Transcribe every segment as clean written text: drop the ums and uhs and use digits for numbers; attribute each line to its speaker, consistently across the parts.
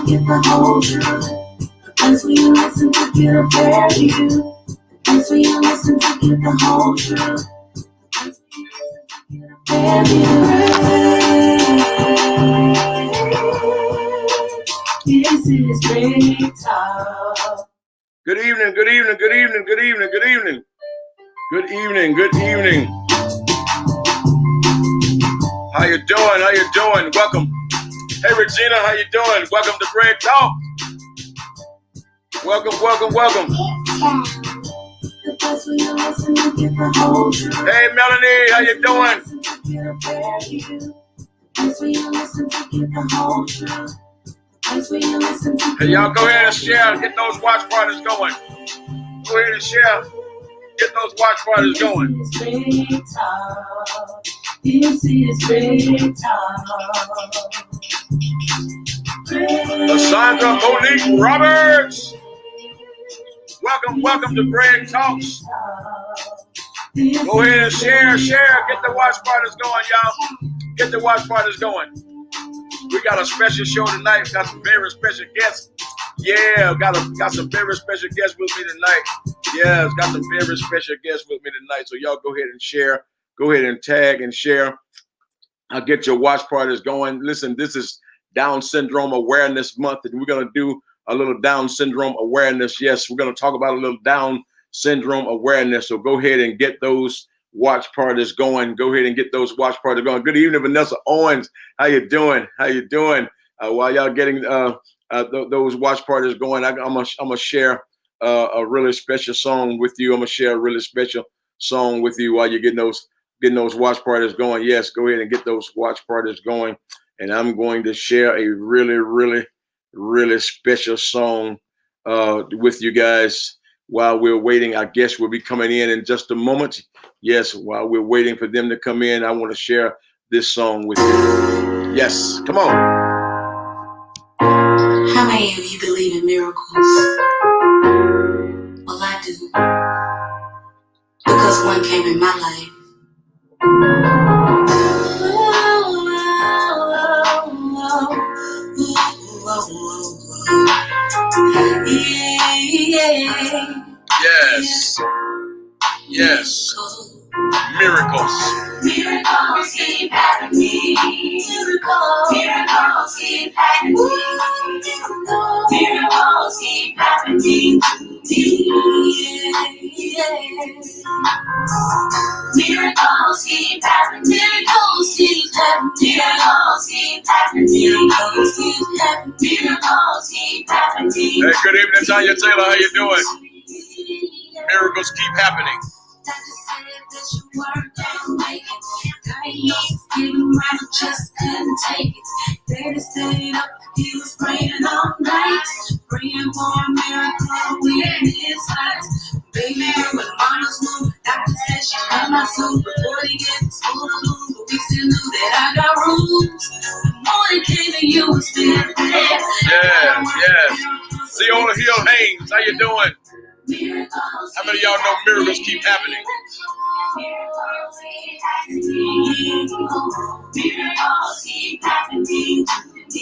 Speaker 1: get the whole truth. The place where you listen to get a fair view. The place where you listen to get the whole truth. The place where you listen to get a fair view. This is Great Talk.
Speaker 2: Good evening, good evening, good evening, good evening, good evening. Good evening, good evening. How you doing? How you doing? Welcome. Hey Regina, how you doing? Welcome to Great Talk. Welcome, welcome, welcome. Hey Melanie, how you doing? Hey y'all, go ahead and share. Get those watch parties going. Go ahead and share. Get those watch parties going.
Speaker 1: This is Great Talk.
Speaker 2: Cassandra Monique Roberts. Welcome, welcome to Great Talks. Go ahead and share. Get the watch parties going, y'all. Get the watch parties going. We got a special show tonight. Got some very special guests. Yeah, got some very special guests with me tonight. Yeah, got some very special guests with me tonight. So y'all go ahead and share. Go ahead and tag and share. I'll get your watch parties going. Listen, this is Down Syndrome Awareness Month, and we're going to do a little Down Syndrome awareness. Yes, we're going to talk about a little Down Syndrome awareness. So go ahead and get those watch parties going. Go ahead and get those watch parties going. Good evening, Vanessa Owens. How you doing? How you doing? While y'all getting those watch parties going, I'm gonna share a really special song with you. I'm gonna share a really special song with you while you're getting those watch parties going. Yes, go ahead and get those watch parties going. And I'm going to share a really, really, really special song with you guys while we're waiting. Our guests will be coming in just a moment. Yes, while we're waiting for them to come in, I want to share this song with you. Yes, come on.
Speaker 1: How many of you believe in miracles? Well, I do. Because one came in my life.
Speaker 2: Yes. Yes. Miracles.
Speaker 1: Miracles keep happening. Miracles keep happening. Miracles keep happening to me. Miracles keep happening. Miracles keep happening. Miracles keep happening. Miracles keep happening. Miracles keep happening.
Speaker 2: Hey, good evening, Tanya Taylor. How you doing? Miracles keep happening.
Speaker 1: That you weren't gonna make it. Diagnosis given right, just couldn't take it. Daddy stayed up, he was praying all night, praying for a miracle in his heart. Baby, when Mama's moved, doctor said she had my soul before he get to school alone, but we still knew that I got rules. The morning came and you were still there.
Speaker 2: Yes. Ciola Hill Haynes, how you doing? How many of y'all know miracles keep happening?
Speaker 1: Miracles keep happening. Miracles keep happening to me.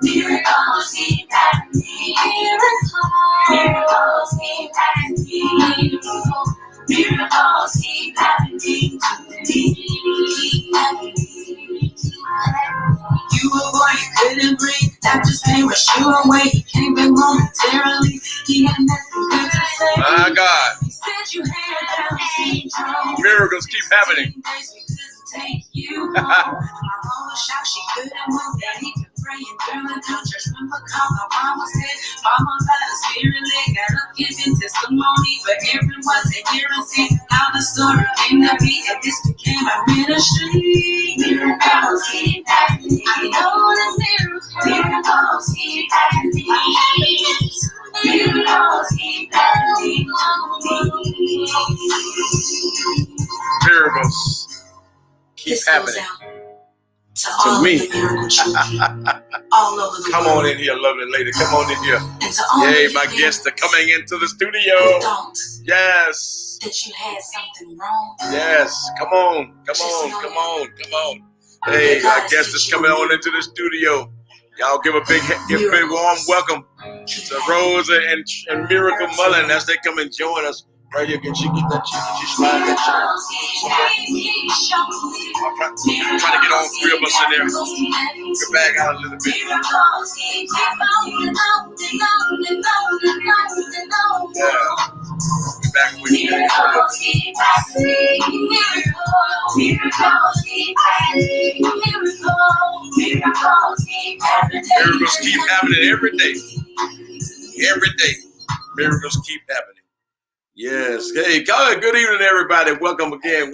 Speaker 1: Miracles keep happening. Miracles keep happening. Miracles keep happening to me. You were born, you couldn't breathe. Doctors they rush you away. You came back momentarily. He had nothing good to say.
Speaker 2: My God.
Speaker 1: He said you had Down syndrome.
Speaker 2: Miracles keep happening.
Speaker 1: Take you home. My mom was shocked she couldn't move. That he could pray and girl and do church. Remember call my mama said, Mama by the spirit led. Got up giving testimony for everyone to hear and see how the story came to be. And this became a ministry. Miracles keep happening. I know that miracles keep happening. Miracles keep happening.
Speaker 2: Miracles keep happening
Speaker 1: to
Speaker 2: me.
Speaker 1: All over the
Speaker 2: Come
Speaker 1: world.
Speaker 2: on in here, lovely lady. Come on in here.
Speaker 1: And to all
Speaker 2: Yay,
Speaker 1: the
Speaker 2: my
Speaker 1: fans
Speaker 2: guests are coming into the
Speaker 1: who
Speaker 2: studio.
Speaker 1: don't,
Speaker 2: Yes.
Speaker 1: that you had something wrong.
Speaker 2: Yes. Come on. Come on. Come on. Come on. Hey, our guest is coming on into the studio. Y'all give a big warm welcome to Rosa and Miracle Mullen as they come and join us right here. Can she get that? She slide that shit. I'm trying to get all three of us in there. Get back out a little bit. Yeah. Back with you. Miracles keep happening every day. Every day. Miracles keep happening. Yes. Hey, good evening, everybody. Welcome again.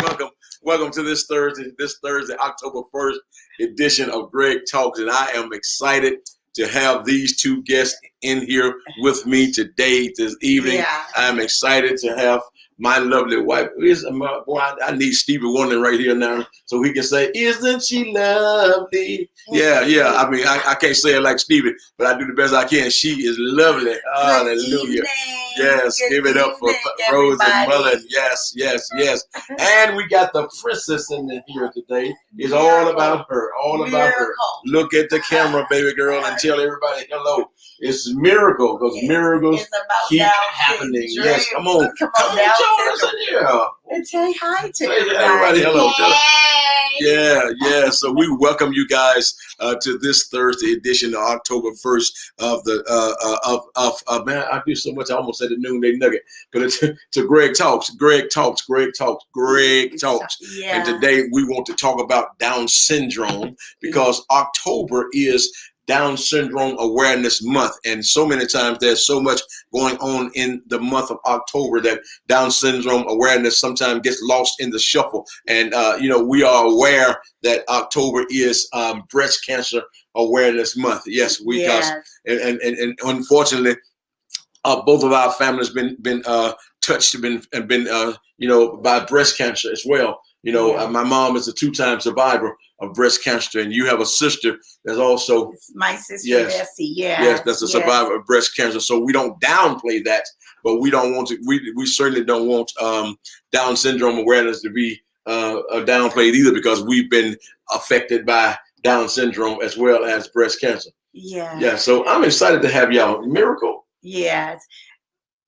Speaker 2: Welcome to this Thursday, October 1st edition of Greg Talks. And I am excited to have these two guests in here with me today, this evening. Yeah. I'm excited to have my lovely wife. I need Stevie Wonder right here now so he can say, "Isn't she lovely?" Yeah. I mean, I can't say it like Stevie, but I do the best I can. She is lovely. Hallelujah. Yes, give it up for Rose and Mullen. Yes. And we got the princess in here today. It's all about her. About her. Look at the camera, baby girl, and tell everybody hello. It's Miracle, because miracles keep happening. Yes, come on down here.
Speaker 3: And say hi to
Speaker 2: everybody. Hello. Yeah. So we welcome you guys to this Thursday edition of October 1st of the man. I do so much. I almost said the Noonday Nugget, but it's to Greg Talks. Yeah. And today we want to talk about Down syndrome because October is Down Syndrome Awareness Month. And so many times there's so much going on in the month of October that Down Syndrome Awareness sometimes gets lost in the shuffle. And, we are aware that October is Breast Cancer Awareness Month. Yes, and unfortunately, both of our families been touched and been by breast cancer as well. My mom is a 2-time survivor of breast cancer, and you have a sister that's also
Speaker 3: my sister Bessie.
Speaker 2: Yes, that's a survivor of breast cancer. So we don't downplay that, but we don't want to. We certainly don't want Down syndrome awareness to be downplayed either, because we've been affected by Down syndrome as well as breast cancer. Yeah. So I'm excited to have y'all. Miracle.
Speaker 3: Yes.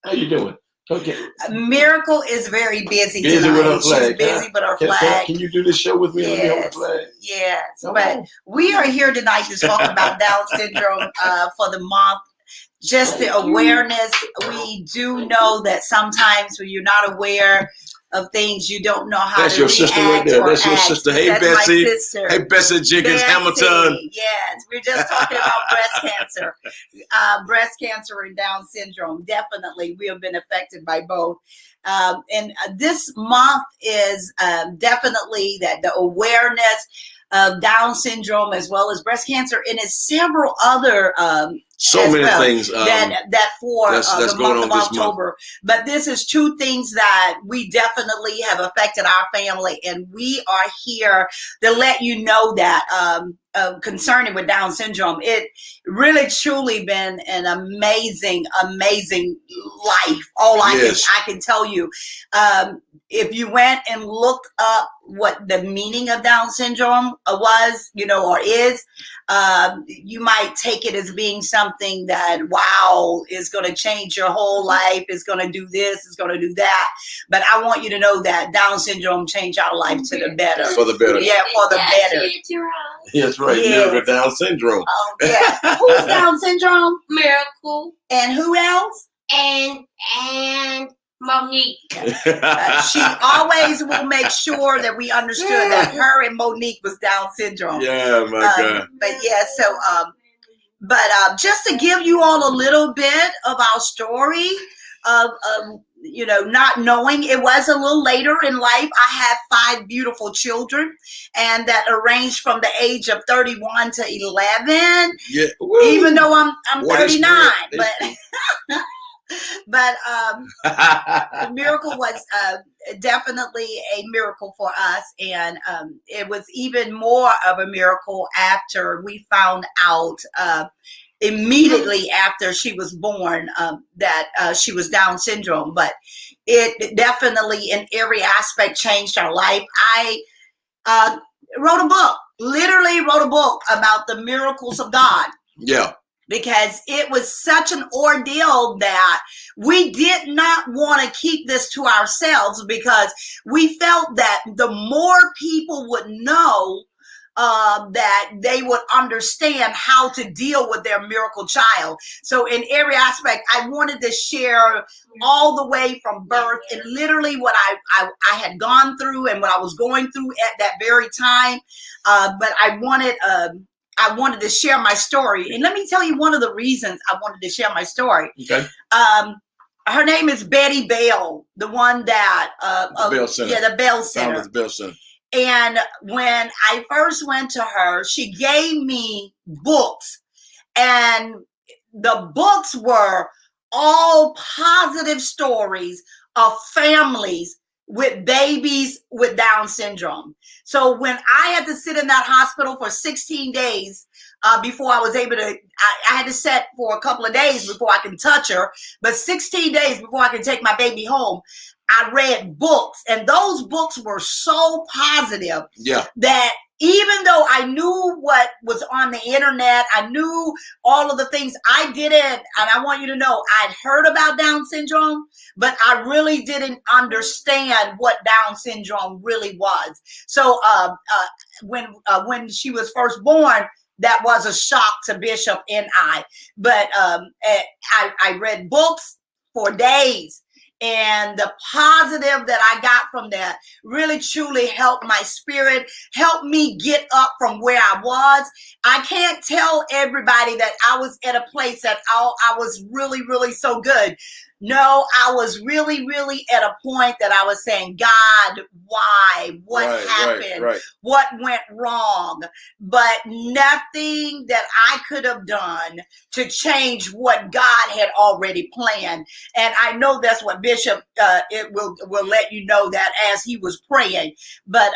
Speaker 2: How you doing? Okay.
Speaker 3: Miracle is very busy tonight.
Speaker 2: With her flag.
Speaker 3: She's busy with her flag.
Speaker 2: Can you do this show with me?
Speaker 3: Yes. But we are here tonight to talk about Down syndrome for the month. Just the awareness. We do know that sometimes when you're not aware of things, you don't know how
Speaker 2: That's
Speaker 3: to
Speaker 2: your sister right there. That's your sister. Hey,
Speaker 3: That's
Speaker 2: Bessie.
Speaker 3: my sister.
Speaker 2: Hey, Bessie Jenkins Hamilton.
Speaker 3: Yes, we're just talking about breast cancer. Breast cancer and Down syndrome. Definitely, we have been affected by both. And this month is definitely that the awareness of Down syndrome as well as breast cancer, and it's several other
Speaker 2: so many things
Speaker 3: that for
Speaker 2: that's
Speaker 3: the month of October. But this is two things that we definitely have affected our family, and we are here to let you know that concerning with Down syndrome, it really truly been an amazing life. I can tell you, if you went and looked up what the meaning of Down syndrome was, or is, you might take it as being something that, wow, is going to change your whole life, is going to do this, is going to do that. But I want you to know that Down syndrome changed our life to the better.
Speaker 2: For the better.
Speaker 3: Yeah, for the better.
Speaker 2: Yes, right. Yes. Miracle Down syndrome.
Speaker 3: Yeah. Who's Down syndrome?
Speaker 1: Miracle.
Speaker 3: And who else?
Speaker 1: And Monique.
Speaker 3: She always will make sure that we understood that her and Monique was Down syndrome.
Speaker 2: Yeah, my God.
Speaker 3: But just to give you all a little bit of our story of not knowing, it was a little later in life. I had 5 beautiful children, and that arranged from the age of 31 to 11.
Speaker 2: Yeah.
Speaker 3: Even though I'm 39, but the miracle was definitely a miracle for us, and it was even more of a miracle after we found out immediately after she was born that she was Down syndrome. But it definitely in every aspect changed our life. I wrote a book. literally wrote a book about the miracles of God.
Speaker 2: Yeah.
Speaker 3: Because it was such an ordeal that we did not want to keep this to ourselves, because we felt that the more people would know, that they would understand how to deal with their miracle child. So in every aspect, I wanted to share all the way from birth and literally what I had gone through and what I was going through at that very time. But I wanted to share my story. And let me tell you one of the reasons I wanted to share my story.
Speaker 2: Okay.
Speaker 3: Her name is Betty Bell, the one that
Speaker 2: The Bell Center.
Speaker 3: Yeah, the Bell Center.
Speaker 2: Founded the Bell Center.
Speaker 3: And when I first went to her, she gave me books, and the books were all positive stories of families with babies with Down syndrome. So when I had to sit in that hospital for 16 days before I was able to, I had to sit for a couple of days before I can touch her, but 16 days before I can take my baby home, I read books, and those books were so positive that even though I knew what was on the internet, I knew all of the things, I didn't, and I want you to know, I'd heard about Down syndrome, but I really didn't understand what Down syndrome really was. So when she was first born, that was a shock to Bishop and I. But I read books for days. And the positive that I got from that really truly helped my spirit, helped me get up from where I was. I can't tell everybody that I was at a place that I was really, really so good. No, I was really, really at a point that I was saying, God, why? What happened?
Speaker 2: Right.
Speaker 3: What went wrong? But nothing that I could have done to change what God had already planned. And I know that's what Bishop it will let you know that as he was praying. But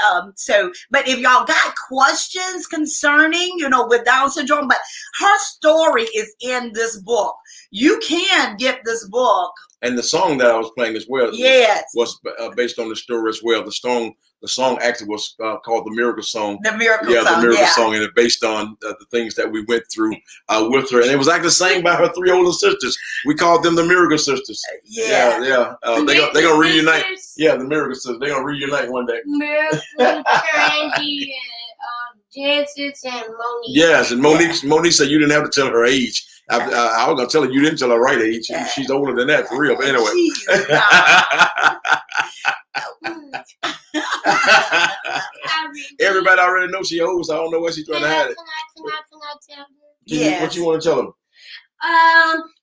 Speaker 3: but if y'all got questions concerning, with Down syndrome, but her story is in this book. You can get this book.
Speaker 2: And the song that I was playing as well was based on the story as well. The song actually was called The Miracle Song.
Speaker 3: The Miracle Song.
Speaker 2: The Miracle Song, and it's based on the things that we went through with her. And it was actually sang by her 3 older sisters. We called them the Miracle Sisters.
Speaker 3: Yeah.
Speaker 2: They're going to reunite. Yeah, the Miracle Sisters. They're going to reunite one day.
Speaker 1: Miracle, Trandy, Jesus, and Monique.
Speaker 2: Yes, and Monique said you didn't have to tell her age. I was going to tell her you didn't tell her right age. She's older than that, for real. But anyway. Everybody already knows she old, so I don't know what she's trying to hide it.
Speaker 1: Can I tell her?
Speaker 2: What you want to tell them?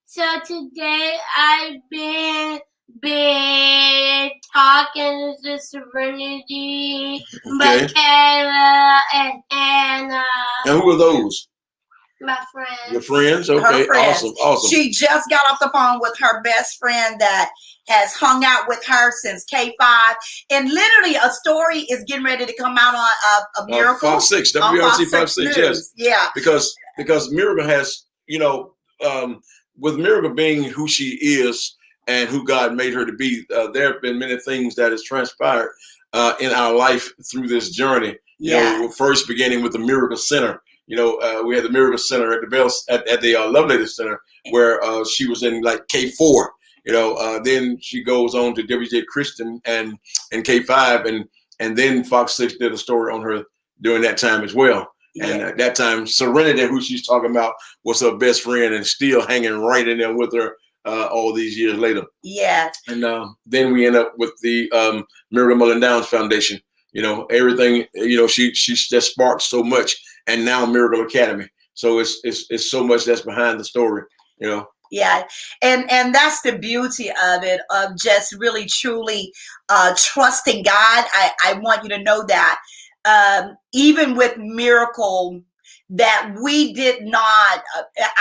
Speaker 1: So today I've been talking to Serenity, Michaela, and Anna.
Speaker 2: And who are those?
Speaker 1: My friends.
Speaker 2: Your friends? Okay,
Speaker 3: Her friends.
Speaker 2: Awesome.
Speaker 3: She just got off the phone with her best friend that has hung out with her since K5. And literally a story is getting ready to come out on a Miracle.
Speaker 2: Fox 6, WLC Fox 6, yes.
Speaker 3: Yeah.
Speaker 2: Because Miracle has, with Miracle being who she is and who God made her to be, there have been many things that has transpired in our life through this journey. First beginning with the Miracle Center. We had the Miracle Center at the Love Lady Center, where she was in like K4. Then she goes on to WJ Christian and K5, and then Fox 6 did a story on her during that time as well. Yeah. And at that time, Serenity, who she's talking about, was her best friend and still hanging right in there with her all these years later. Yeah. And then we end up with the Miracle Mullen Downs Foundation. Everything. She just sparked so much. And now Miracle Academy. So it's so much that's behind the story, Yeah, and that's the beauty of it, of just really truly trusting God. I want you to know that even with Miracle, that we did not,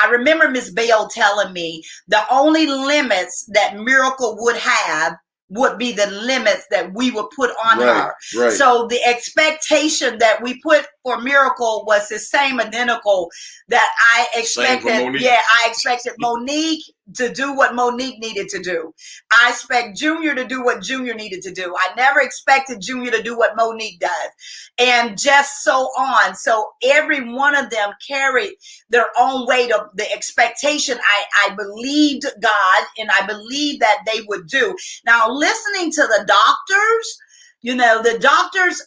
Speaker 2: I remember Miss Bell telling me the only limits that Miracle would have would be the limits that we would put on her. Right. So the expectation that we put for Miracle was the same identical that I expected. I expected Monique,
Speaker 3: to do what Monique needed to do. I expect Junior to do what Junior needed to do. I never expected Junior to do what Monique does, and just so on. So every one of them carried their own weight of the expectation. I believed God, and I believed that they would do. Now, listening to the doctors, the doctors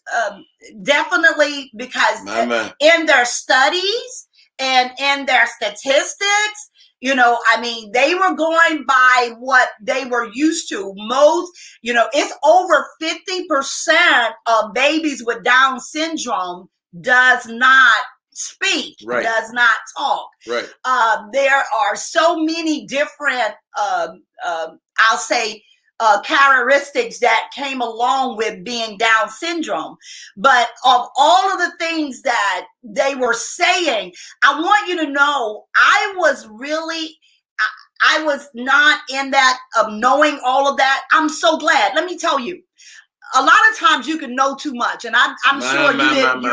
Speaker 3: definitely, because in their studies and in their statistics, they were going by what they were used to. Most, it's over 50% of babies with Down syndrome does not speak, does not talk.
Speaker 2: Right.
Speaker 3: There are so many different, I'll say, characteristics that came along with being Down syndrome. But of all of the things that they were saying, I want you to know, I was not in that of knowing all of that. I'm so glad. Let me tell you, a lot of times you can know too much, and I'm sure you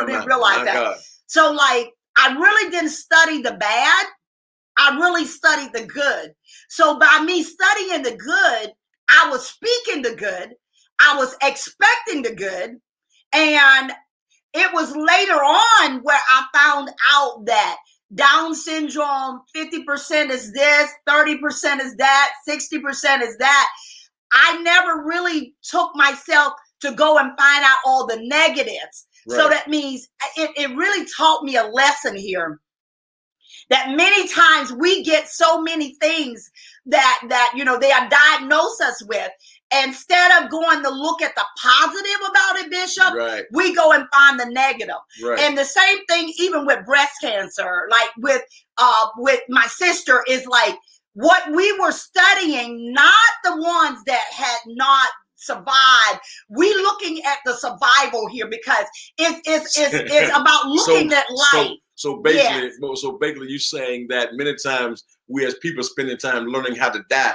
Speaker 3: didn't realize that. God. So I really didn't study the bad. I really studied the good. So by me studying the good, I was speaking the good. I was expecting the good. And it was later on where I found out that Down syndrome, 50% is this, 30% is that, 60% is that. I never really took myself to go and find out all the negatives. Right. So that means it really taught me a lesson here. That many times we get so many things that they are diagnosed us with. Instead of going to look at the positive about it, Bishop, right, we go and find the negative. Right. And the same thing even with breast cancer, like with my sister, is like what we were studying, not the ones that had not survived. We looking at the survival here because it's about looking at life.
Speaker 2: So basically, you're saying that many times we as people spending time learning how to die,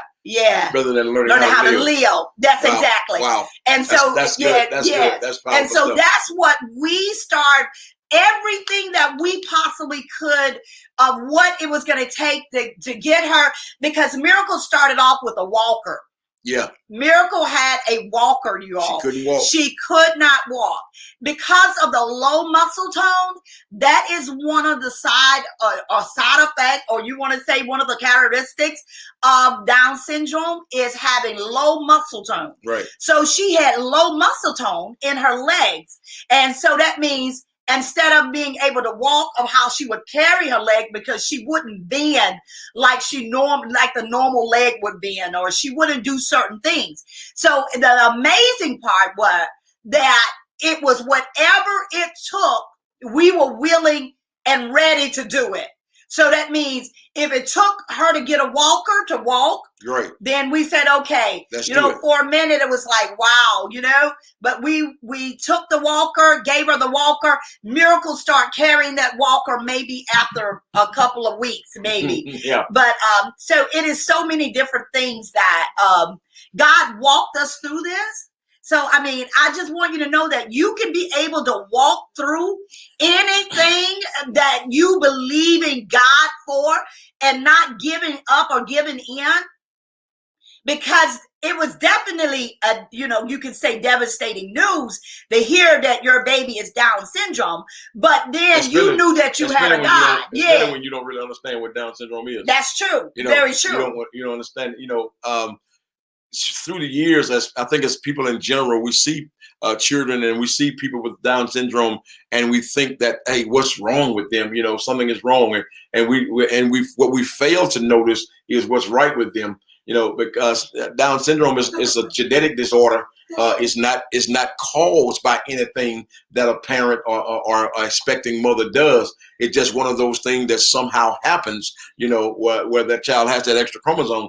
Speaker 2: rather than learning how to live.
Speaker 3: That's exactly.
Speaker 2: Wow.
Speaker 3: And so
Speaker 2: that's good. That's good. That's powerful.
Speaker 3: And so that's what we start. Everything that we possibly could of what it was going to take to get her, because Miracle started off with a walker.
Speaker 2: Yeah.
Speaker 3: Miracle had a walker, you all.
Speaker 2: She couldn't walk.
Speaker 3: She could not walk because of the low muscle tone. That is one of the side effect, or you want to say one of the characteristics of Down syndrome is having low muscle tone.
Speaker 2: Right.
Speaker 3: So she had low muscle tone in her legs. And so that means instead of being able to walk, of how she would carry her leg, because she wouldn't bend like like the normal leg would bend, or she wouldn't do certain things. So the amazing part was that it was whatever it took, we were willing and ready to do it. So that means if it took her to get a walker to walk,
Speaker 2: right,
Speaker 3: then we said, okay,
Speaker 2: let's
Speaker 3: do it. For a minute, it was like, wow, but we took the walker, gave her the walker. Miracle start carrying that walker maybe after a couple of weeks, maybe.
Speaker 2: Yeah.
Speaker 3: But so it is so many different things that God walked us through this. So, I mean, I just want you to know that you can be able to walk through anything that you believe in God for and not giving up or giving in, because it was definitely you can say devastating news to hear that your baby is Down syndrome, but then you knew that you had a God.
Speaker 2: Yeah. When you don't really understand what Down syndrome is.
Speaker 3: That's true. Very true.
Speaker 2: You don't understand, through the years, as I think as people in general, we see children and we see people with Down syndrome, and we think that, hey, what's wrong with them? Something is wrong, and what we fail to notice is what's right with them. Because Down syndrome is a genetic disorder. It's not caused by anything that a parent or expecting mother does. It's just one of those things that somehow happens. Where that child has that extra chromosome.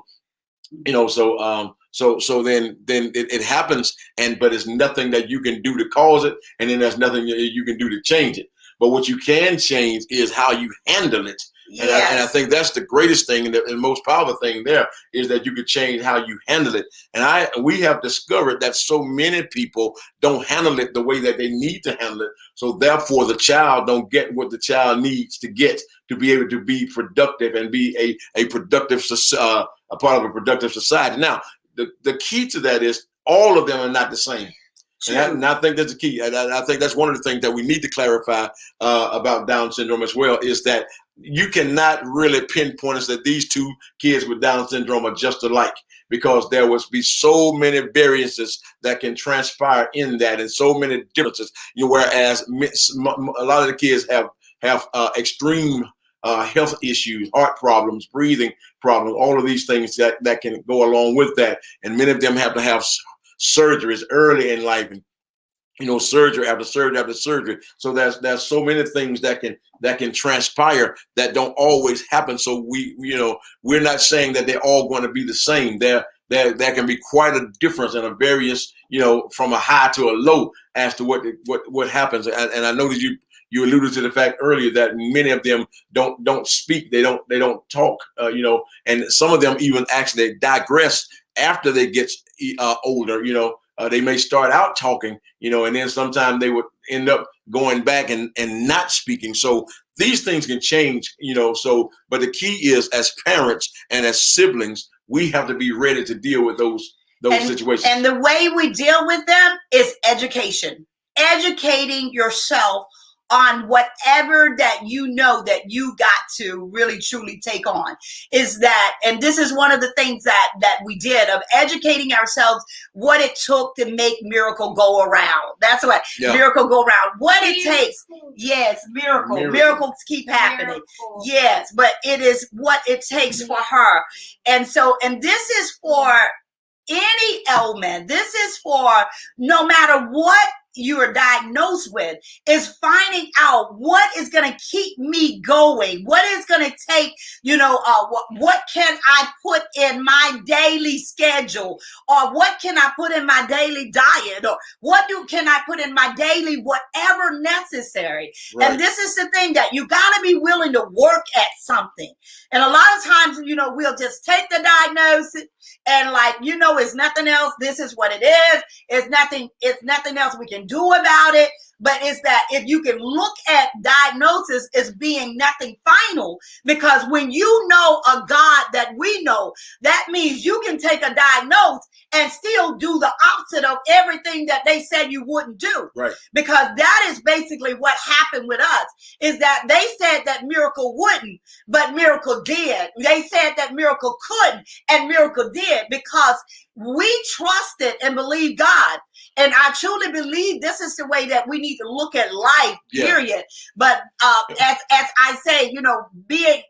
Speaker 2: So then it happens, but it's nothing that you can do to cause it, and then there's nothing you can do to change it. But what you can change is how you handle it. Yes. And I think that's the greatest thing and the most powerful thing there is that you can change how you handle it. And we have discovered that so many people don't handle it the way that they need to handle it. So therefore, the child don't get what the child needs to get to be able to be productive and be a productive
Speaker 4: a part of a productive society. Now, the key to that is all of them are not the same. And I think that's the key. I think that's one of the things that we need to clarify about Down syndrome as well, is that you cannot really pinpoint us that these two kids with Down syndrome are just alike, because there would be so many variances that can transpire in that, and so many differences. Whereas a lot of the kids have extreme health issues, heart problems, breathing problems, all of these things that can go along with that. And many of them have to have surgeries early in life, and surgery after surgery after surgery. So there's so many things that can transpire that don't always happen. So we're not saying that they're all going to be the same. There can be quite a difference and a variance, from a high to a low as to what happens. And I know that you alluded to the fact earlier that many of them don't speak, they don't talk, and some of them even actually digress after they get older. They may start out talking, and then sometimes they would end up going back and not speaking. So these things can change, but the key is, as parents and as siblings, we have to be ready to deal with those situations. And
Speaker 3: the way we deal with them is education, educating yourself on whatever that that you got to really truly take on. Is that, and this is one of the things that we did, of educating ourselves what it took to make Miracle go around. That's what Miracle go around. What it takes. Yes, miracles keep happening. Yes, but it is what it takes for her. And this is for any ailment. This is for no matter what you are diagnosed with, is finding out what is going to keep me going. What is going to take, what can I put in my daily schedule, or what can I put in my daily diet, or can I put in my daily whatever necessary. Right. And this is the thing, that you got to be willing to work at something. And a lot of times, we'll just take the diagnosis and it's nothing else. This is what it is. It's nothing else we can do about it. But it's that if you can look at diagnosis as being nothing final, because when you know a God that we know, that means you can take a diagnosis and still do the opposite of everything that they said you wouldn't do.
Speaker 4: Right.
Speaker 3: Because that is basically what happened with us, is that they said that Miracle wouldn't, but Miracle did. They said that Miracle couldn't, and Miracle did, because we trusted and believed God. And I truly believe this is the way that we need to look at life, period. But as I say, being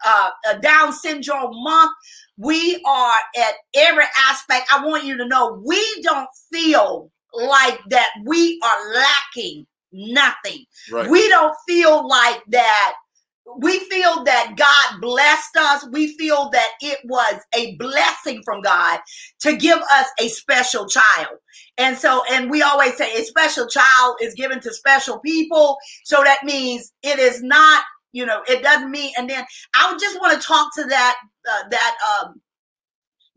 Speaker 3: a Down syndrome month, we are at every aspect. I want you to know, we don't feel like that we are lacking nothing. Right. We don't feel like that. We feel that God blessed us. We feel that it was a blessing from God to give us a special child. And we always say a special child is given to special people. So that means it is not, it doesn't mean. And then I would just want to talk to that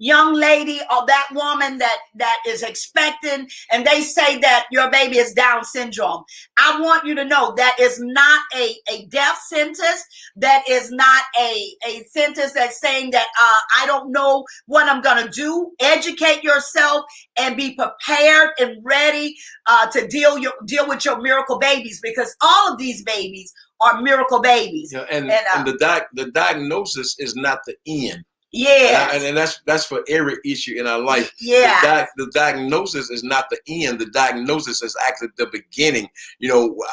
Speaker 3: young lady, or that woman that is expecting, and they say that your baby is Down syndrome. I want you to know that is not a death sentence. That is not a sentence that's saying that I don't know what I'm going to do. Educate yourself and be prepared and ready to deal with your miracle babies, because all of these babies are miracle babies.
Speaker 4: And the diagnosis is not the end.
Speaker 3: Yeah,
Speaker 4: and that's for every issue in our life.
Speaker 3: Yeah,
Speaker 4: the diagnosis is not the end. The diagnosis is actually the beginning.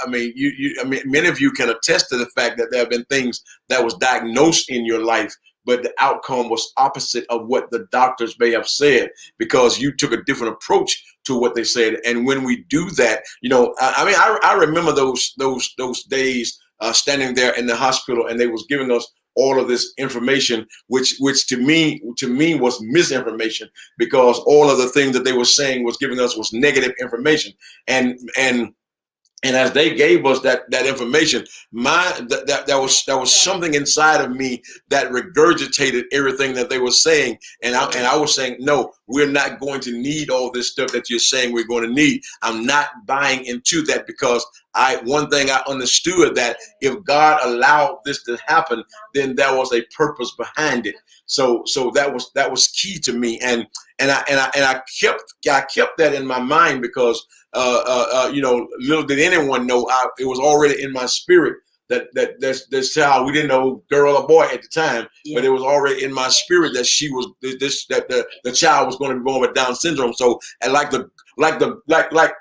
Speaker 4: Many of you can attest to the fact that there have been things that was diagnosed in your life, but the outcome was opposite of what the doctors may have said, because you took a different approach to what they said. And when we do that, I remember those days standing there in the hospital, and they was giving us all of this information, which to me was misinformation, because all of the things that they were saying was giving us was negative information. And as they gave us that information, there was something inside of me that regurgitated everything that they were saying, and I was saying, no, we're not going to need all this stuff that you're saying we're going to need. I'm not buying into that, because one thing I understood, that if God allowed this to happen, then there was a purpose behind it. So that was key to me, and I kept that in my mind because little did anyone know, it was already in my spirit that this child, we didn't know girl or boy at the time, but it was already in my spirit that she was the child was going to be born with Down syndrome. So, and like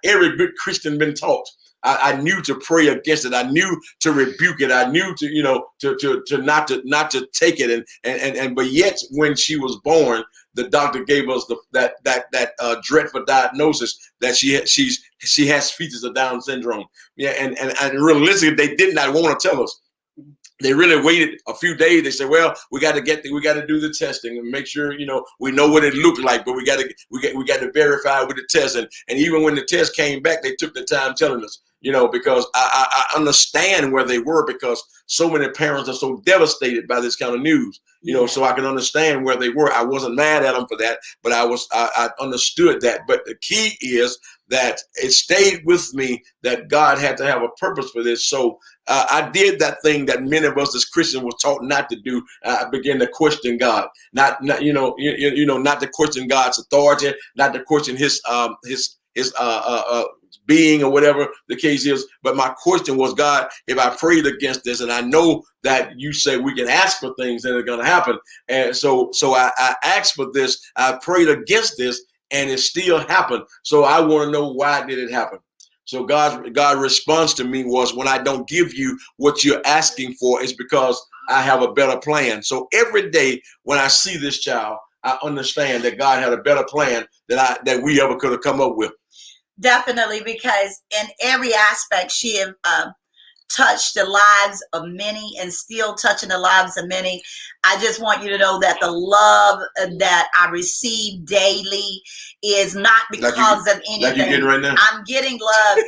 Speaker 4: every good Christian been taught, I knew to pray against it. I knew to rebuke it. I knew to not to take it. And but yet when she was born, the doctor gave us that dreadful diagnosis that she has features of Down syndrome. Yeah, and realistically, they did not want to tell us. They really waited a few days. They said, "Well, we got to do the testing and make sure we know what it looked like, but we got to verify with the test." And even when the test came back, they took the time telling us, because I understand where they were, because so many parents are so devastated by this kind of news. So I can understand where they were. I wasn't mad at them for that, but I understood that. But the key is that it stayed with me that God had to have a purpose for this. So I did that thing that many of us as Christians was taught not to do. I began to question God, not to question God's authority, not to question his being or whatever the case is. But my question was, God, if I prayed against this, and I know that you say we can ask for things that are going to happen. And so I asked for this, I prayed against this, and it still happened. So I want to know, why did it happen? So God's response to me was, when I don't give you what you're asking for, it's because I have a better plan. So every day when I see this child, I understand that God had a better plan that we ever could have come up with.
Speaker 3: Definitely, because in every aspect, she touched the lives of many and still touching the lives of many. I just want you to know that the love that I receive daily is not because of anything.
Speaker 4: Like you're getting right now?
Speaker 3: I'm getting love.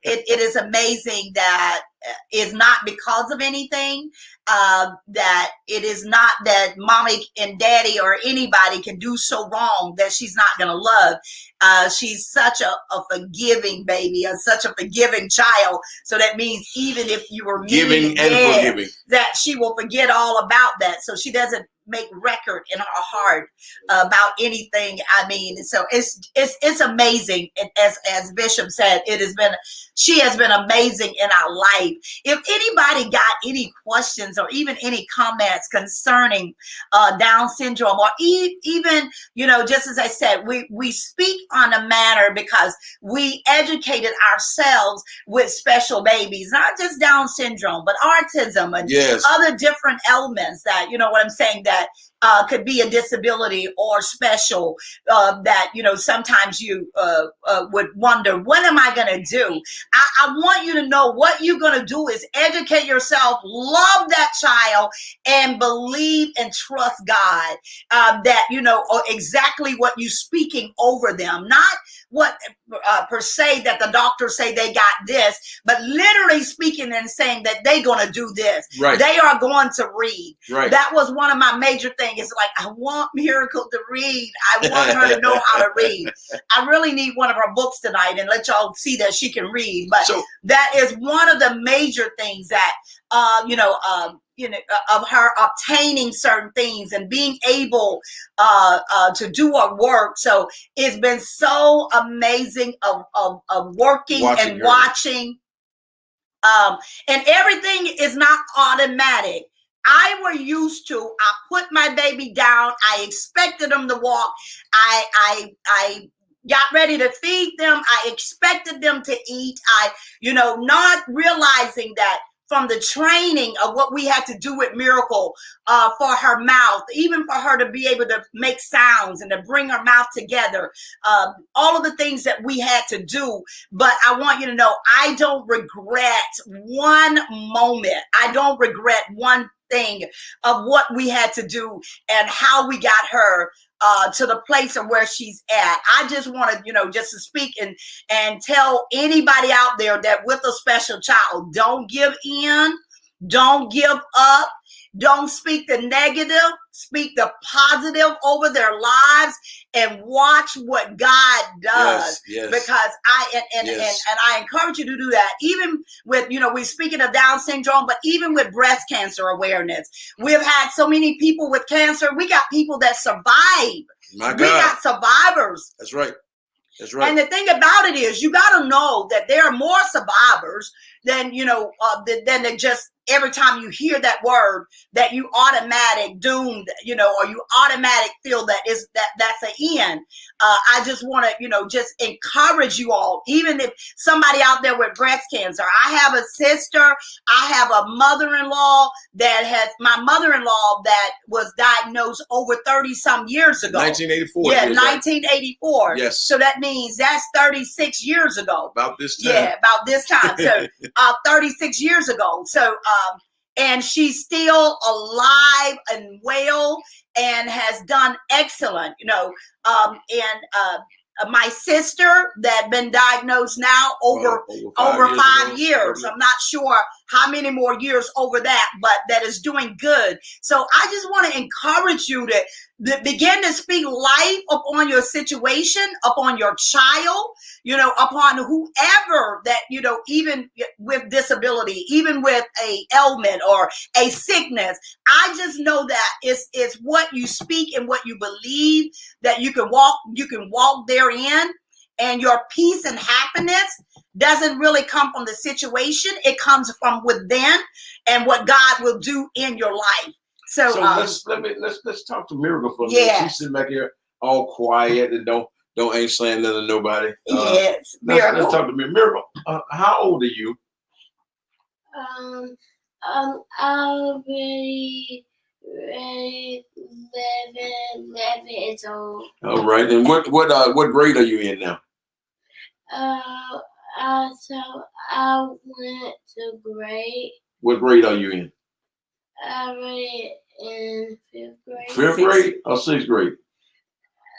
Speaker 3: It is amazing that it's not because of anything. That it is not that mommy and daddy or anybody can do so wrong that she's not going to love. She's such a forgiving baby, such a forgiving child. So that means even if you were
Speaker 4: giving and forgiving, that
Speaker 3: she will forget all about that. So she doesn't make record in her heart about anything. I mean, so it's amazing. And as Bishop said, she has been amazing in our life. If anybody got any questions or even any comments concerning Down syndrome, or even, just as I said, we speak on a matter because we educated ourselves with special babies, not just Down syndrome, but autism and other different elements that, what I'm saying, that could be a disability or special, that, sometimes you would wonder, what am I going to do? I want you to know what you're going to do is educate yourself, love that child, and believe and trust God, that, exactly what you're speaking over them, not what per se that the doctors say they got this, but literally speaking and saying that they're going to do this.
Speaker 4: Right.
Speaker 3: They are going to read.
Speaker 4: Right.
Speaker 3: That was one of my major things. It's like, I want Miracle to read. I want her to know how to read. I really need one of her books tonight and let y'all see that she can read. But that is one of the major things that, of her obtaining certain things and being able to do her work. So it's been so amazing of working and watching. And everything is not automatic. I were used to, I put my baby down. I expected them to walk. I got ready to feed them. I expected them to eat. Not realizing that from the training of what we had to do with Miracle for her mouth, even for her to be able to make sounds and to bring her mouth together, all of the things that we had to do. But I want you to know, I don't regret one moment. I don't regret one thing of what we had to do and how we got her to the place of where she's at. I just wanted, just to speak and tell anybody out there that with a special child, don't give in, don't give up. Don't speak the negative, speak the positive over their lives, and watch what God does.
Speaker 4: Yes.
Speaker 3: Because and I encourage you to do that. Even with, we're speaking of Down syndrome, but even with breast cancer awareness, we've had so many people with cancer. We got people that survive.
Speaker 4: My God.
Speaker 3: We got survivors.
Speaker 4: That's right. That's right.
Speaker 3: And the thing about it is, you got to know that there are more survivors than, than they just every time you hear that word that you automatic doomed, or you automatic feel that that's an end. I just want to, just encourage you all, even if somebody out there with breast cancer. I have a sister, I have a mother-in-law my mother-in-law that was diagnosed over 30 some years ago.
Speaker 4: 1984.
Speaker 3: Yeah, 1984.
Speaker 4: Yes.
Speaker 3: So that means that's 36 years ago.
Speaker 4: About this time.
Speaker 3: Yeah, about this time. So 36 years ago. So, and she's still alive and well and has done excellent, my sister that been diagnosed now over 5 years. I'm not sure how many more years over that, but that is doing good. So I just want to encourage you to begin to speak life upon your situation, upon your child, upon whoever that, even with disability, even with a ailment or a sickness. I just know that it's what you speak and what you believe that you can walk therein, and your peace and happiness doesn't really come from the situation. It comes from within and what God will do in your life. So
Speaker 4: let's talk to Miracle for a minute.
Speaker 3: Yeah.
Speaker 4: She's sitting back here all quiet and ain't saying nothing to nobody.
Speaker 3: Yes, Miracle.
Speaker 4: Let's talk to me. Miracle, how old are you?
Speaker 1: I'll be 11 years old.
Speaker 4: All right. And what grade are you in now?
Speaker 1: So I went to grade.
Speaker 4: What grade are you in?
Speaker 1: I read in 5th grade.
Speaker 4: 5th grade or 6th grade?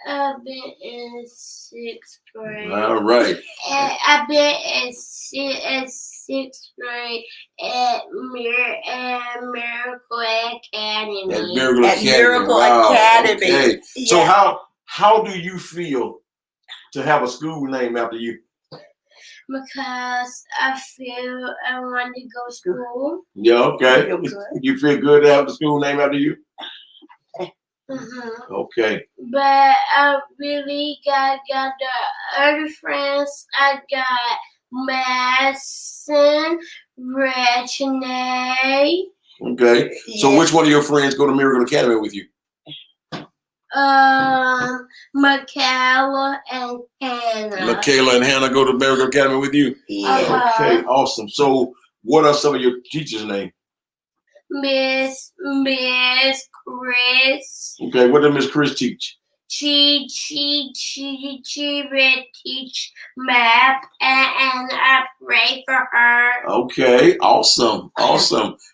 Speaker 1: I've been in 6th grade.
Speaker 4: All right.
Speaker 1: And I've been in 6th grade at Miracle Academy.
Speaker 4: At Miracle Academy.
Speaker 3: Miracle
Speaker 4: Wow.
Speaker 3: Academy.
Speaker 4: Okay.
Speaker 3: Yeah.
Speaker 4: So how do you feel to have a school named after you?
Speaker 1: Because I feel I want to go to school.
Speaker 4: Yeah, okay. You feel good to have the school named after you?
Speaker 1: Mm-hmm.
Speaker 4: Okay.
Speaker 1: But I really got the other friends. I got Madison, Regine.
Speaker 4: Okay. So
Speaker 3: Yeah.
Speaker 4: which one of your friends go to Miracle Academy with you?
Speaker 1: Michaela and Hannah.
Speaker 4: Michaela and Hannah go to Miracle Academy with you?
Speaker 3: Yeah.
Speaker 4: Okay, awesome. So what are some of your teachers' names?
Speaker 1: Miss Chris.
Speaker 4: Okay, what does Miss Chris teach?
Speaker 1: She will teach math, and I pray for her.
Speaker 4: Okay, awesome.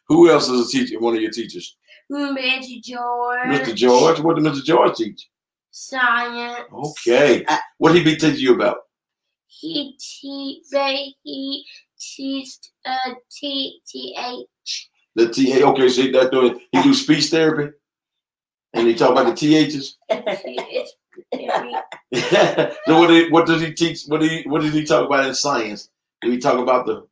Speaker 4: Who else is a teacher? One of your teachers?
Speaker 1: Mr. George.
Speaker 4: Mr. George. What did Mr. George teach?
Speaker 1: Science.
Speaker 4: Okay. What did he be teaching you about?
Speaker 1: He teaches TH.
Speaker 4: The TA. Okay, so that's doing. He do speech therapy, and he talk about the THs. So what does he teach? What did he talk about in science? Did he talk about the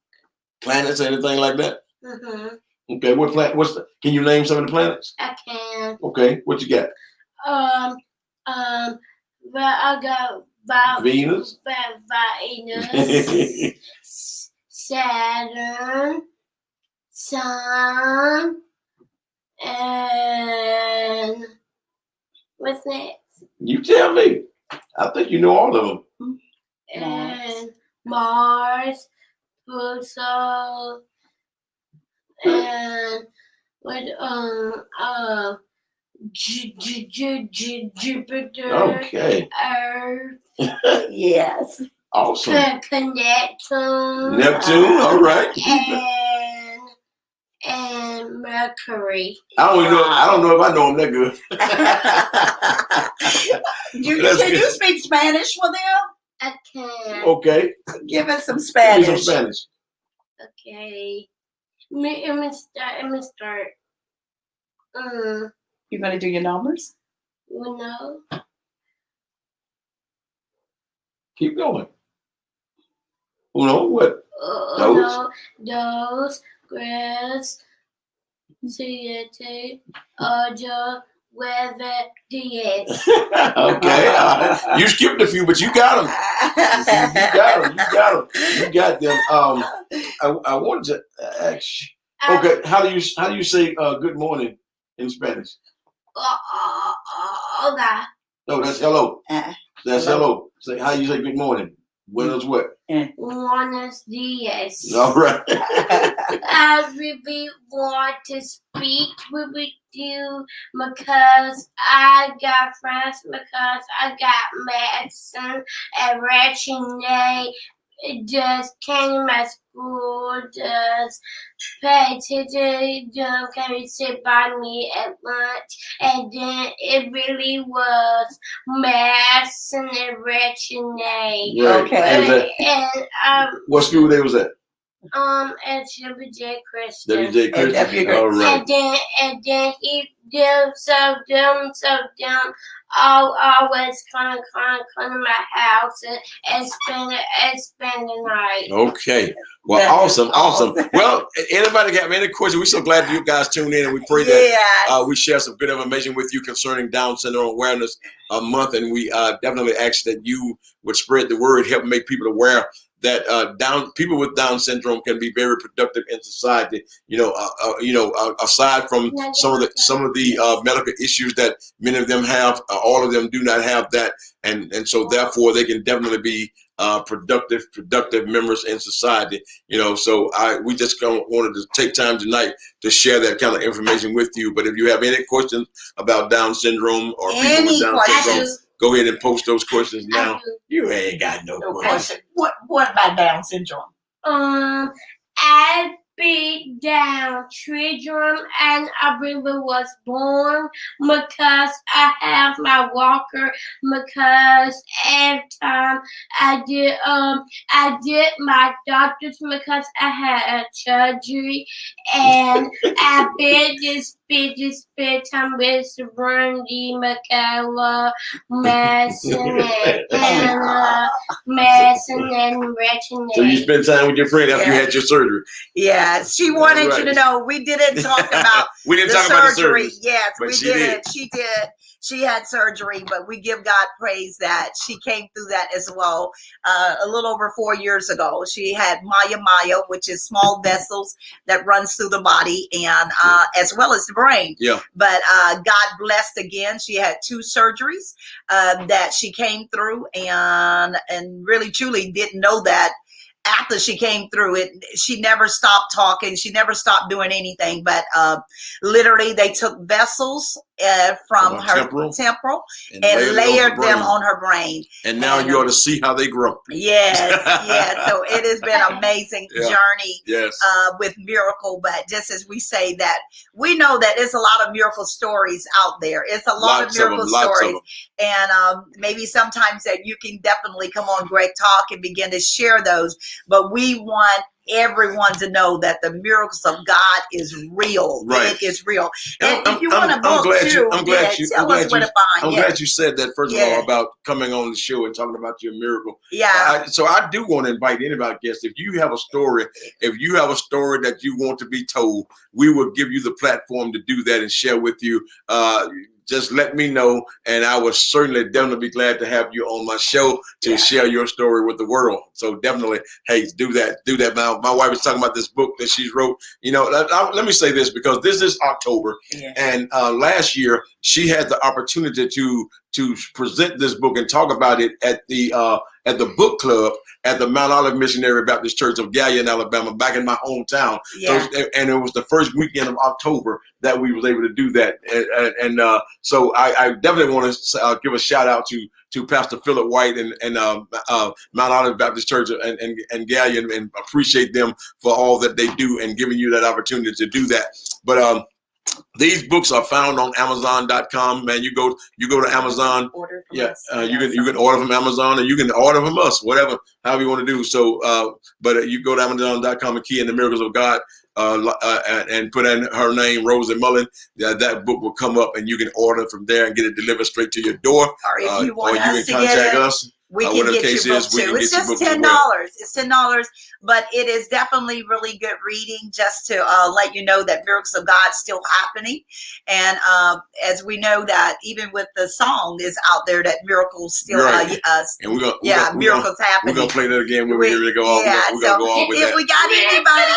Speaker 4: planets or anything like that?
Speaker 1: Mm-hmm.
Speaker 4: Okay, what planet? Can you name some of the planets?
Speaker 1: I can.
Speaker 4: Okay, what you got?
Speaker 1: But I got
Speaker 4: Venus.
Speaker 1: Venus, Saturn, Sun, and what's next?
Speaker 4: You tell me. I think you know all of them.
Speaker 1: And Mars, Pluto, and with Jupiter,
Speaker 4: Okay.
Speaker 1: Earth,
Speaker 3: Yes.
Speaker 4: Awesome.
Speaker 1: Neptune,
Speaker 4: Neptune. All right.
Speaker 1: and Mercury.
Speaker 4: I don't know if I know them that good.
Speaker 3: Can you speak Spanish for them?
Speaker 1: I can.
Speaker 4: Okay.
Speaker 3: Give us some
Speaker 4: Give me
Speaker 3: Spanish.
Speaker 4: some Spanish.
Speaker 1: Okay. Let me start.
Speaker 3: You're gonna do your numbers?
Speaker 1: No.
Speaker 4: Keep going. Uno, what?
Speaker 1: Dos, tres, siete, ocho, nueve, diez.
Speaker 4: Okay. You skipped a few, but you got them. You got them. I wanted to ask. Okay, how do you say good morning in Spanish?
Speaker 1: Hola.
Speaker 4: No, that's hello. That's hello. Say how you say good morning. Buenos what?
Speaker 1: Buenos dias.
Speaker 4: All right.
Speaker 1: I really want to speak with you because I got friends, because I got Madison and Reggie. Just came to my school, just pay attention, just came to sit by me at lunch, and then it really was Madison and Reggie.
Speaker 4: Right.
Speaker 3: Okay.
Speaker 1: And
Speaker 4: what school they was at?
Speaker 1: at WJ Christian.
Speaker 4: WJ Christian. All right.
Speaker 1: And then he them so dumb. Always come to my house and spend the night.
Speaker 4: Okay. Well, awesome. Well, anybody got any questions? We're so glad you guys tuned in, and we pray that we share some good information with you concerning Down Syndrome Awareness Month, and we definitely ask that you would spread the word, help make people aware that people with Down syndrome can be very productive in society. Aside from some of the medical issues that many of them have, all of them do not have that, and so therefore they can definitely be productive members in society. So we just wanted to take time tonight to share that kind of information with you. But if you have any questions about Down syndrome or people with Down syndrome, go ahead and post those questions now. You ain't got no question.
Speaker 3: What about Down syndrome?
Speaker 1: I beat Down syndrome, and I really was born because I have my walker. Because every time I did my doctors because I had a surgery, and I spent time with Randy McCullough, Madison and Reggie.
Speaker 4: So you spent time with your friend after you had your surgery.
Speaker 3: Yeah, she wanted you to know we didn't talk about the surgery. Yes, we didn't. She did. She had surgery, but we give God praise that she came through that as well. A little over 4 years ago, she had Maya, which is small vessels that runs through the body and as well as the brain.
Speaker 4: Yeah.
Speaker 3: But God blessed again. She had 2 surgeries that she came through, and really truly didn't know that. After she came through it, she never stopped talking. She never stopped doing anything. But literally, they took vessels from her temporal and layered them on her brain.
Speaker 4: And now you ought to see how they grow.
Speaker 3: Yes. So it has been an amazing journey with Miracle. But just as we say that, we know that there's a lot of miracle stories out there. It's a lot of miracle stories. And maybe sometimes that you can definitely come on Greg Talk and begin to share those. But we want everyone to know that the miracles of God is real.
Speaker 4: Right.
Speaker 3: It is real. And if you want to book too, tell us where to find.
Speaker 4: I'm glad you said that, first of all, about coming on the show and talking about your miracle.
Speaker 3: Yeah.
Speaker 4: So I do want to invite anybody, guests, if you have a story that you want to be told, we will give you the platform to do that and share with you. Just let me know, and I will definitely be glad to have you on my show to share your story with the world. So definitely, hey, do that. My wife is talking about this book that she's wrote. Let me say this, because this is October, and last year she had the opportunity to present this book and talk about it at the book club at the Mount Olive Missionary Baptist Church of Galion, Alabama, back in my hometown. And it was the first weekend of October that we was able to do that. So I definitely want to give a shout out to Pastor Philip White and Mount Olive Baptist Church and Galion, and appreciate them for all that they do and giving you that opportunity to do that. But these books are found on Amazon.com. Man, you go to Amazon.
Speaker 3: Order from us.
Speaker 4: You can order from Amazon, or you can order from us, however you want to do. So, but you go to Amazon.com and key in the Miracles of God and put in her name, Rosie Mullen, that book will come up and you can order from there and get it delivered straight to your door.
Speaker 3: Or if you want
Speaker 4: or you
Speaker 3: us
Speaker 4: can
Speaker 3: to get
Speaker 4: contact
Speaker 3: it,
Speaker 4: us.
Speaker 3: we can
Speaker 4: Whatever
Speaker 3: get
Speaker 4: the case
Speaker 3: your book
Speaker 4: is, we
Speaker 3: too.
Speaker 4: can
Speaker 3: It's
Speaker 4: get your
Speaker 3: just
Speaker 4: book as
Speaker 3: $10.
Speaker 4: well.
Speaker 3: It's $10, but it is definitely really good reading. Just to let you know that miracles of God still happening, and as we know that even with the song is out there that miracles still
Speaker 4: Right. And we're gonna
Speaker 3: miracles happening.
Speaker 4: We're gonna play that again when we get ready to go off.
Speaker 3: Yeah,
Speaker 4: We're gonna go off with
Speaker 3: if
Speaker 4: that.
Speaker 3: we got anybody,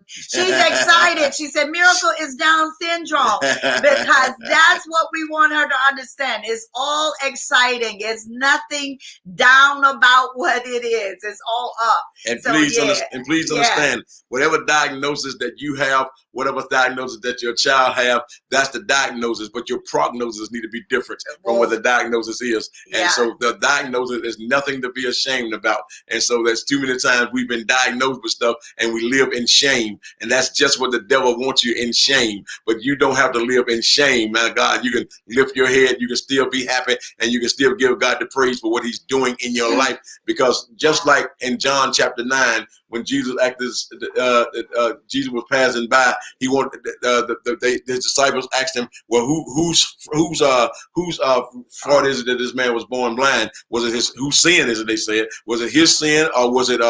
Speaker 3: she's excited. She said, "Miracle is Down syndrome," because that's what we want her to understand. It's all exciting. It's nothing down about what it is. It's all up.
Speaker 4: And
Speaker 3: So,
Speaker 4: please,
Speaker 3: yeah.
Speaker 4: please understand, whatever diagnosis that you have, whatever diagnosis that your child have, that's the diagnosis. But your prognosis need to be different from what the diagnosis is.
Speaker 3: Yeah.
Speaker 4: And so the diagnosis is nothing to be ashamed about. And so there's too many times we've been diagnosed with stuff and we live in shame. And that's just what the devil wants you, in shame. But you don't have to live in shame. Man, God, you can lift your head, you can still be happy, and you can still give God the praise for what he's doing in your life. Because just like in John chapter 9, when Jesus Jesus was passing by, he wanted his disciples asked him, "Well, whose fault is it that this man was born blind? Was it whose sin is it?" They said, "Was it his sin or was it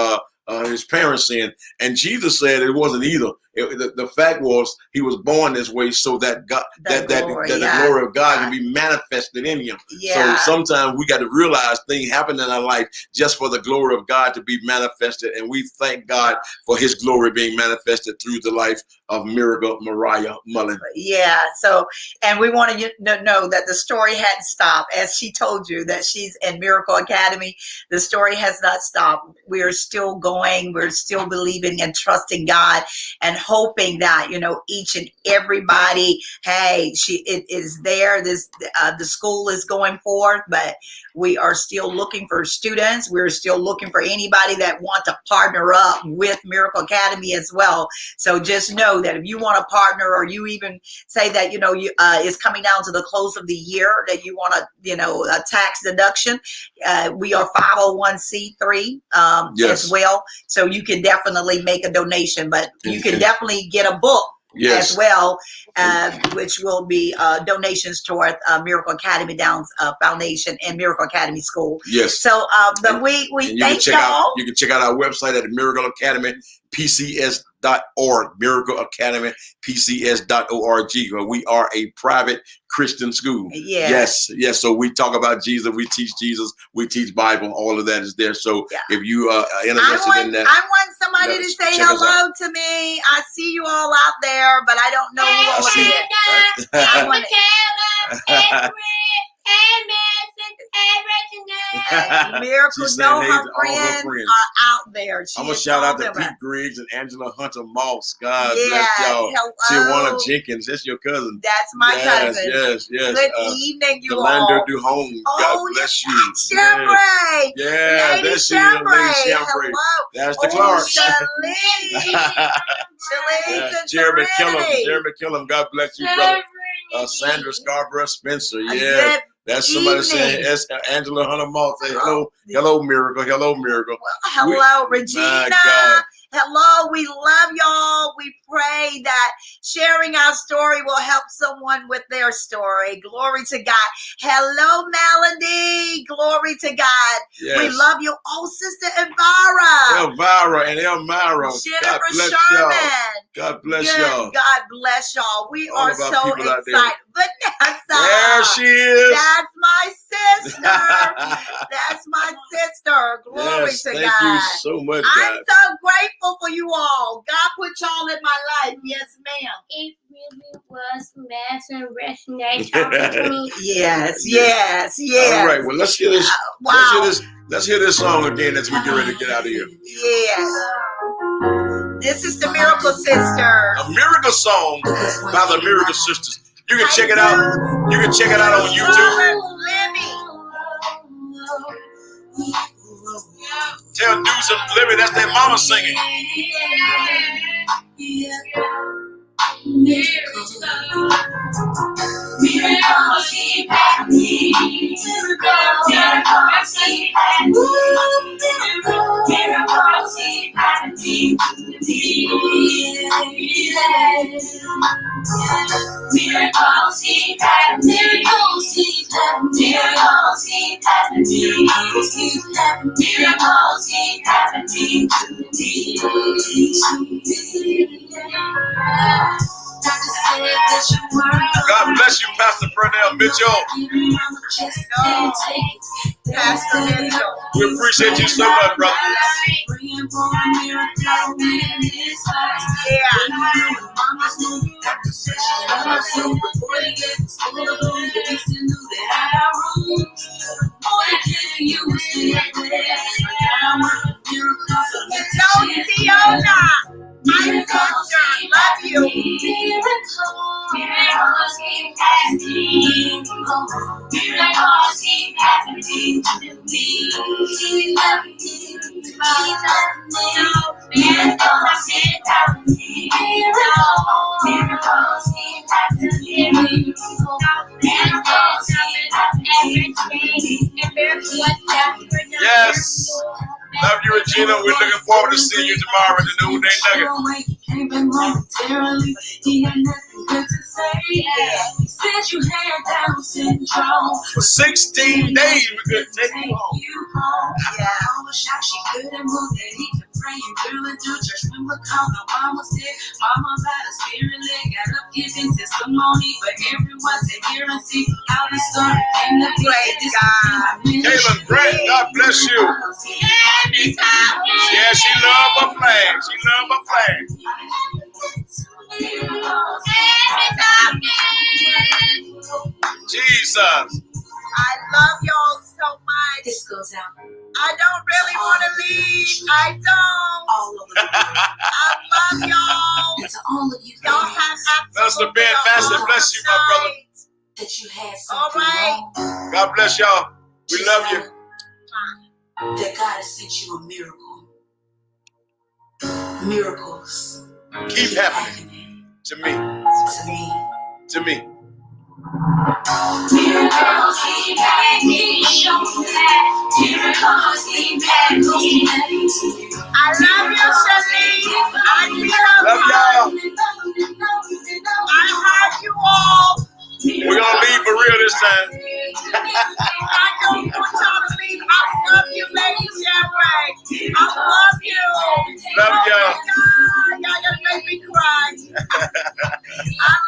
Speaker 4: his parents' sin?" And Jesus said it wasn't either. The fact was he was born this way so that God, the glory of God can be manifested in him.
Speaker 3: Yeah.
Speaker 4: So sometimes we got to realize things happen in our life just for the glory of God to be manifested, and we thank God for his glory being manifested through the life of Miracle Mariah Mullen.
Speaker 3: Yeah. So, and we want you to know that the story hadn't stopped. As she told you that she's in Miracle Academy, the story has not stopped. We are still going. We're still believing and trusting God and hoping that, each and everybody, hey, it is there. The school is going forth, but we are still looking for students. We're still looking for anybody that want to partner up with Miracle Academy as well. So just know that if you want to partner, or you even say that, it's coming down to the close of the year that you want a tax deduction. We are 501c3 as well. So you can definitely make a donation, but you can definitely get a book as well, which will be donations toward Miracle Academy Downs Foundation and Miracle Academy School.
Speaker 4: Yes.
Speaker 3: So, but we thank y'all.
Speaker 4: You can check out our website at Miracle Academy PCS.org, Miracle Academy PCS.org. We are a private Christian school. Yes. So we talk about Jesus, we teach Jesus, we teach Bible, all of that is there. So if you are interested in that,
Speaker 3: I want somebody to say hello to me. I see you all out there, but I don't know who over here. Miracle, know her friends are out there.
Speaker 4: I'm gonna shout out to Pete Griggs and Angela Hunter Moss. God bless y'all. Tijuana Jenkins, that's your cousin.
Speaker 3: That's my cousin.
Speaker 4: Yes.
Speaker 3: Good evening, you
Speaker 4: Delanda
Speaker 3: all.
Speaker 4: Duhome. God bless you.
Speaker 3: Chambray.
Speaker 4: Yeah,
Speaker 3: Lady
Speaker 4: that's
Speaker 3: Chambray.
Speaker 4: you, Lady Chambray.
Speaker 3: Hello.
Speaker 4: That's the Clark. Jeremy Killam. God bless you, brother. Sandra Scarborough Spencer. Yeah. That's somebody saying, Angela Hunter Moss. Say hello, Miracle. Hello, Miracle.
Speaker 3: Hello, Regina. Hello, we love y'all. We pray that sharing our story will help someone with their story. Glory to God. Hello, Melody. Glory to God.
Speaker 4: Yes.
Speaker 3: We love you. Oh, Sister Elvira.
Speaker 4: Elvira and Elmira.
Speaker 3: Jennifer
Speaker 4: God bless
Speaker 3: Sherman.
Speaker 4: y'all. God bless y'all.
Speaker 3: God bless y'all. We
Speaker 4: All
Speaker 3: are so excited. Vanessa.
Speaker 4: There she is.
Speaker 3: That's my sister. That's my sister. Glory to God.
Speaker 4: Thank you so much, God.
Speaker 3: I'm so grateful for you all. God put y'all in my life. Yes, ma'am.
Speaker 1: It really was Mass and resonate talking to me.
Speaker 3: Yes.
Speaker 4: All right. Well, let's hear this.
Speaker 3: Wow.
Speaker 4: Let's hear this song again as we get ready to get out of here.
Speaker 3: Yes. This is the Miracle Sister.
Speaker 4: A miracle song by the Miracle Sisters. You can check it out. You can check it out on YouTube. Tell Deuce and Libby that's their mama singing.
Speaker 1: Miracles keep happening. Miracles keep happening. Miracles keep happening. Miracles keep happening. Miracles keep happening to me. Doctor said that you weren't.
Speaker 2: God bless you, Pastor Pernell Mitchell.
Speaker 3: Pastor Mitchell.
Speaker 2: We appreciate you so much, brother.
Speaker 3: Love you.
Speaker 1: Miracles keep happening. Miracles keep happening to me. Keep happening. Miracles keep happening. Miracles keep happening. Miracles keep happening.
Speaker 2: Yes. Love you, Regina. We're looking forward to seeing you tomorrow at the Noonday Nugget.
Speaker 1: He had nothing good to say. He said you had Down syndrome.
Speaker 2: For 16 days, we couldn't take you home.
Speaker 1: I was shocked she couldn't move, that he could pray and girl and do church. Remember call my mama said, Mama by the spirit led, got up giving testimony for everyone to hear and see how the story came to be.
Speaker 2: Kaylin Brett, God bless you. Yeah, she love her flag. She love her flag. Jesus.
Speaker 3: I love y'all so much.
Speaker 1: This goes out
Speaker 3: I don't really want to leave. I don't.
Speaker 1: all over the world.
Speaker 3: I love y'all.
Speaker 1: And to all of you
Speaker 3: Y'all have
Speaker 2: Pastor
Speaker 3: absolutely
Speaker 2: Ben Master, bless you, my brother.
Speaker 1: that you had
Speaker 3: All
Speaker 1: something
Speaker 3: right.
Speaker 1: wrong,
Speaker 2: God bless y'all. We
Speaker 1: just
Speaker 2: love you.
Speaker 1: know that God has sent you a miracle. Miracles
Speaker 2: Keep happening to me.
Speaker 1: to me.
Speaker 2: To me.
Speaker 1: Miracles keep happening. Show me that. Miracles keep happening.
Speaker 3: I love you, Celine. I
Speaker 2: Love y'all.
Speaker 3: heard you all.
Speaker 2: We're gonna leave for real this time.
Speaker 3: I don't want